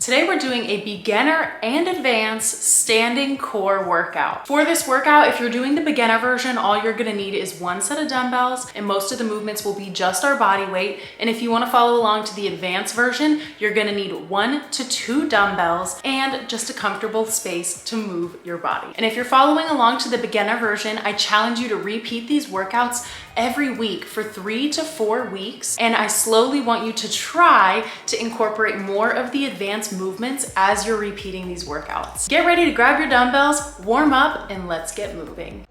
Today we're doing a beginner and advanced standing core workout. For this workout, if you're doing the beginner version, all you're gonna need is one set of dumbbells and most of the movements will be just our body weight. And if you wanna follow along to the advanced version, you're gonna need 1 to 2 dumbbells and just a comfortable space to move your body. And if you're following along to the beginner version, I challenge you to repeat these workouts every week for 3 to 4 weeks. And I slowly want you to try to incorporate more of the advanced movements as you're repeating these workouts. Get ready to grab your dumbbells, warm up, and let's get moving.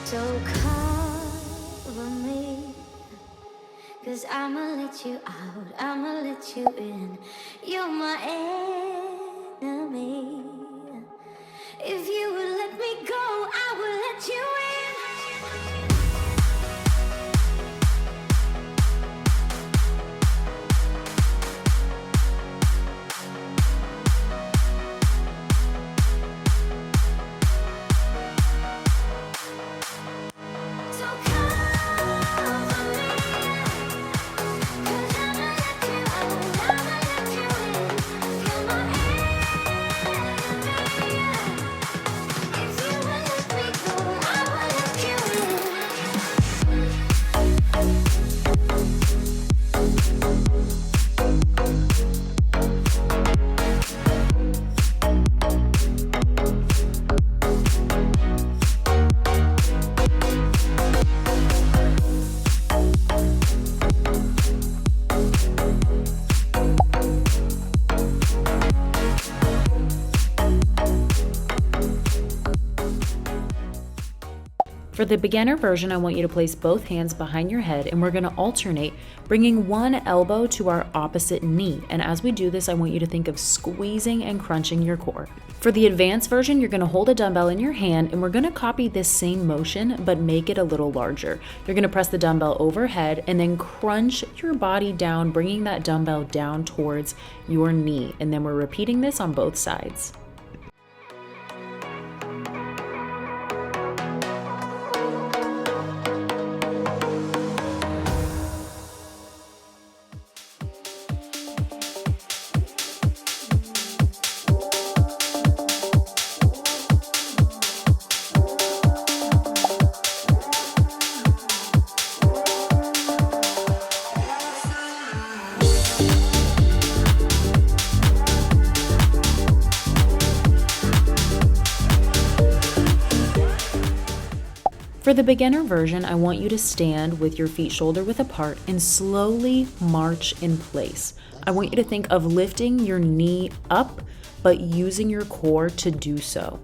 So cover me, 'cause I'ma let you out, I'ma let you in. You're my enemy. If you would let me go, I will let you in. For the beginner version, I want you to place both hands behind your head and we're gonna alternate, bringing one elbow to our opposite knee. And as we do this, I want you to think of squeezing and crunching your core. For the advanced version, you're gonna hold a dumbbell in your hand and we're gonna copy this same motion, but make it a little larger. You're gonna press the dumbbell overhead and then crunch your body down, bringing that dumbbell down towards your knee. And then we're repeating this on both sides. For the beginner version, I want you to stand with your feet shoulder width apart and slowly march in place. I want you to think of lifting your knee up, but using your core to do so.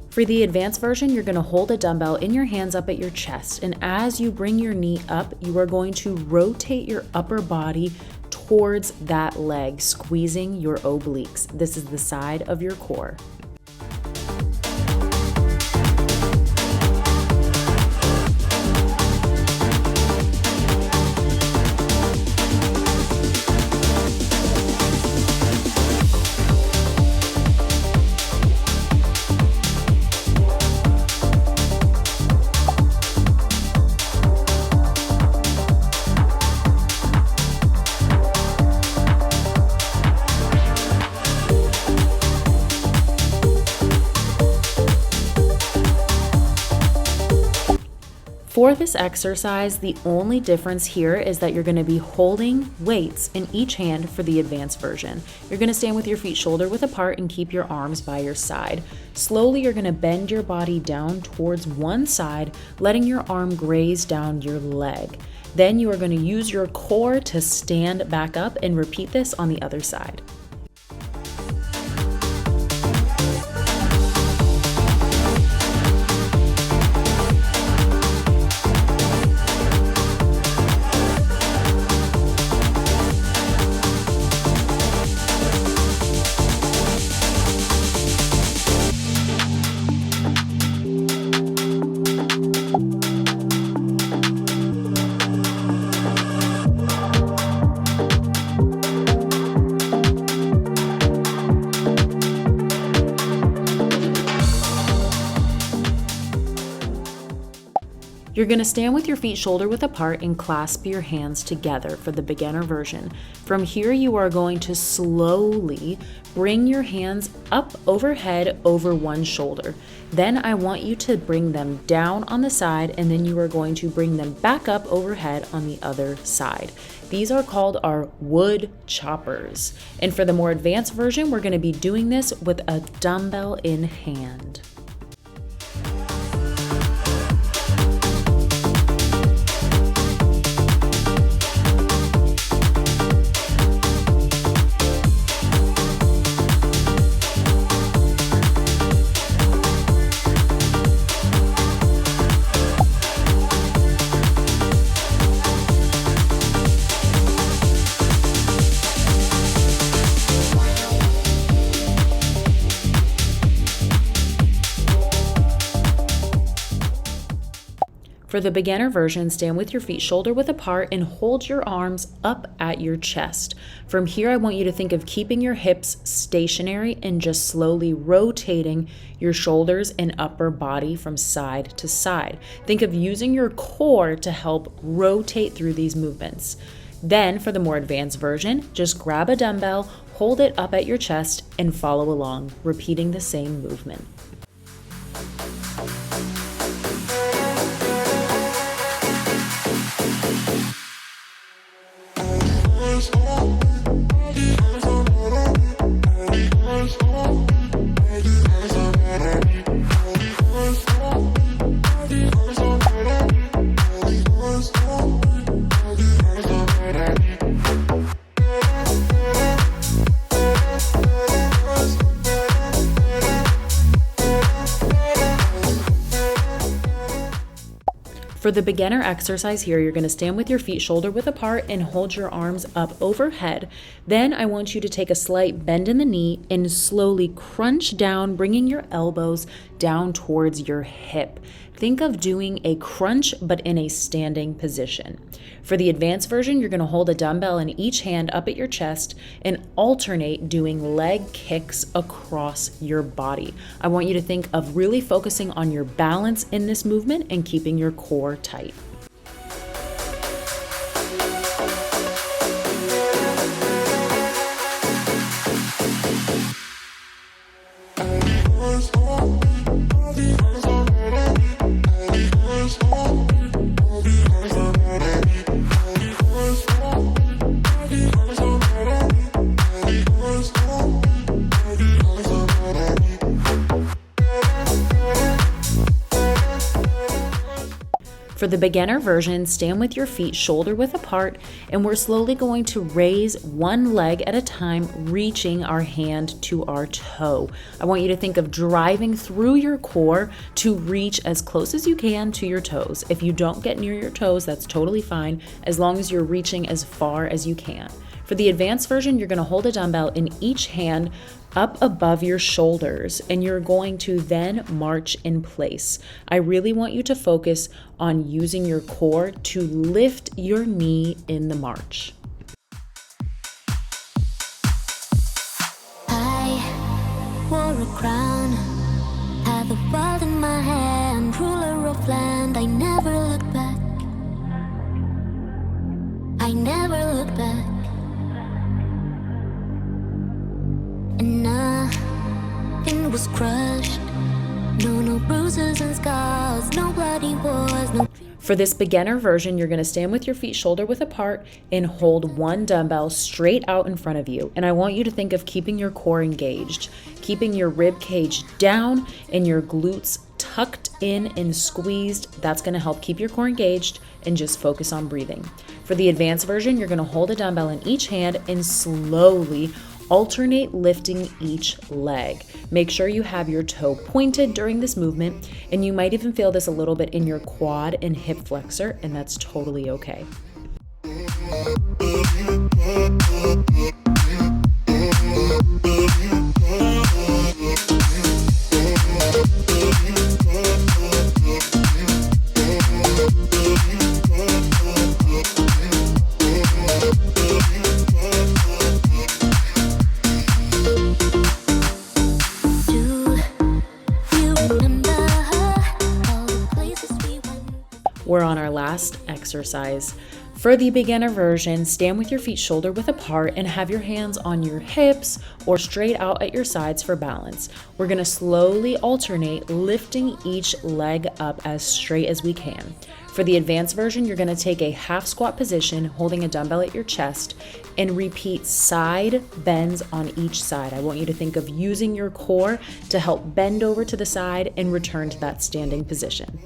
For the advanced version, you're gonna hold a dumbbell in your hands up at your chest, and as you bring your knee up, you are going to rotate your upper body towards that leg, squeezing your obliques. This is the side of your core. For this exercise, the only difference here is that you're going to be holding weights in each hand for the advanced version. You're going to stand with your feet shoulder width apart and keep your arms by your side. Slowly, you're going to bend your body down towards one side, letting your arm graze down your leg. Then you are going to use your core to stand back up and repeat this on the other side. You're going to stand with your feet shoulder width apart and clasp your hands together for the beginner version. From here, you are going to slowly bring your hands up overhead over one shoulder. Then I want you to bring them down on the side, and then you are going to bring them back up overhead on the other side. These are called our wood choppers. And for the more advanced version, we're going to be doing this with a dumbbell in hand. For the beginner version, stand with your feet shoulder width apart and hold your arms up at your chest. From here, I want you to think of keeping your hips stationary and just slowly rotating your shoulders and upper body from side to side. Think of using your core to help rotate through these movements. Then, for the more advanced version, just grab a dumbbell, hold it up at your chest, and follow along, repeating the same movement. For the beginner exercise here, you're going to stand with your feet shoulder width apart and hold your arms up overhead. Then I want you to take a slight bend in the knee and slowly crunch down, bringing your elbows down towards your hip. Think of doing a crunch, but in a standing position. For the advanced version, you're going to hold a dumbbell in each hand up at your chest and alternate doing leg kicks across your body. I want you to think of really focusing on your balance in this movement and keeping your core tight. For the beginner version, stand with your feet shoulder width apart, and we're slowly going to raise one leg at a time, reaching our hand to our toe. I want you to think of driving through your core to reach as close as you can to your toes. If you don't get near your toes, that's totally fine, as long as you're reaching as far as you can. For the advanced version, you're going to hold a dumbbell in each hand up above your shoulders, and you're going to then march in place. I really want you to focus on using your core to lift your knee in the march. I wore a crown, had the world in my hand, ruler of land. I never looked back. I never looked back. And nothing was crushed. No bruises and scars, no bloody wars, For this beginner version, you're going to stand with your feet shoulder width apart and hold one dumbbell straight out in front of you. And I want you to think of keeping your core engaged, keeping your rib cage down and your glutes tucked in and squeezed. That's going to help keep your core engaged and just focus on breathing. For the advanced version, you're going to hold a dumbbell in each hand and slowly alternate lifting each leg. Make sure you have your toe pointed during this movement, and you might even feel this a little bit in your quad and hip flexor, and that's totally okay. We're on our last exercise. For the beginner version, stand with your feet shoulder width apart and have your hands on your hips or straight out at your sides for balance. We're going to slowly alternate, lifting each leg up as straight as we can. For the advanced version, you're going to take a half squat position, holding a dumbbell at your chest, and repeat side bends on each side. I want you to think of using your core to help bend over to the side and return to that standing position.